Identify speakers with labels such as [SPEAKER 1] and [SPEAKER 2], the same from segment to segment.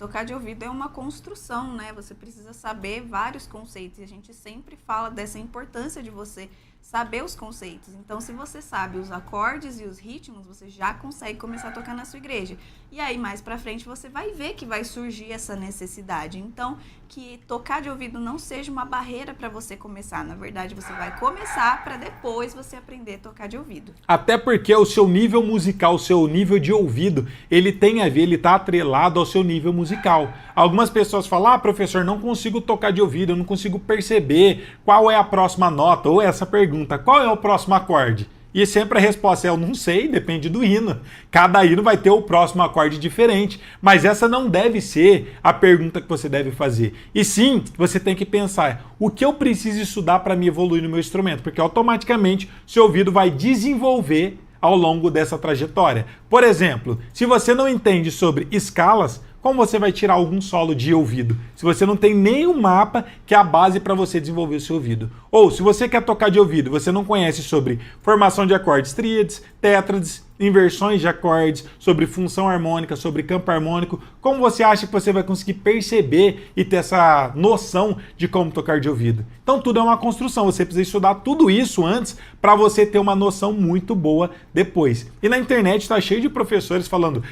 [SPEAKER 1] tocar de ouvido é uma construção, né? Você precisa saber vários conceitos e a gente sempre fala dessa importância de você saber os conceitos. Então, se você sabe os acordes e os ritmos, você já consegue começar a tocar na sua igreja. E aí, mais pra frente, você vai ver que vai surgir essa necessidade. Então, que tocar de ouvido não seja uma barreira para você começar. Na verdade, você vai começar para depois você aprender a tocar de ouvido.
[SPEAKER 2] Até porque o seu nível musical, o seu nível de ouvido, ele tem a ver, ele está atrelado ao seu nível musical. Algumas pessoas falam, professor, não consigo tocar de ouvido, eu não consigo perceber qual é a próxima nota, ou essa pergunta, qual é o próximo acorde? E sempre a resposta é, eu não sei, depende do hino. Cada hino vai ter o próximo acorde diferente. Mas essa não deve ser a pergunta que você deve fazer. E sim, você tem que pensar, o que eu preciso estudar para me evoluir no meu instrumento? Porque automaticamente seu ouvido vai desenvolver ao longo dessa trajetória. Por exemplo, se você não entende sobre escalas, como você vai tirar algum solo de ouvido? Se você não tem nenhum mapa que é a base para você desenvolver o seu ouvido. Ou se você quer tocar de ouvido, você não conhece sobre formação de acordes tríades, tétrades, inversões de acordes, sobre função harmônica, sobre campo harmônico, como você acha que você vai conseguir perceber e ter essa noção de como tocar de ouvido? Então tudo é uma construção, você precisa estudar tudo isso antes para você ter uma noção muito boa depois. E na internet está cheio de professores falando,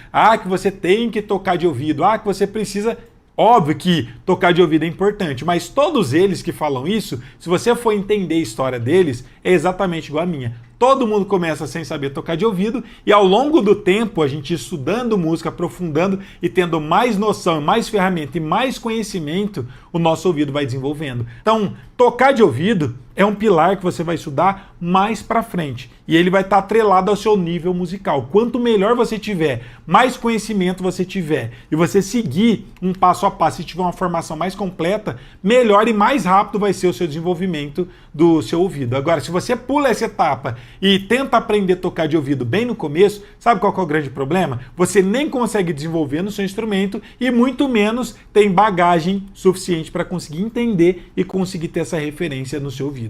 [SPEAKER 2] que você tem que tocar de ouvido, que você precisa... Óbvio que tocar de ouvido é importante, mas todos eles que falam isso, se você for entender a história deles, é exatamente igual a minha. Todo mundo começa sem saber tocar de ouvido e ao longo do tempo, a gente estudando música, aprofundando e tendo mais noção, mais ferramenta e mais conhecimento, o nosso ouvido vai desenvolvendo. Então, tocar de ouvido é um pilar que você vai estudar mais pra frente e ele vai estar atrelado ao seu nível musical. Quanto melhor você tiver, mais conhecimento você tiver e você seguir um passo a passo e tiver uma formação mais completa, melhor e mais rápido vai ser o seu desenvolvimento do seu ouvido. Agora, se você pula essa etapa e tenta aprender a tocar de ouvido bem no começo, sabe qual que é o grande problema? Você nem consegue desenvolver no seu instrumento e muito menos tem bagagem suficiente para conseguir entender e conseguir ter essa referência no seu ouvido.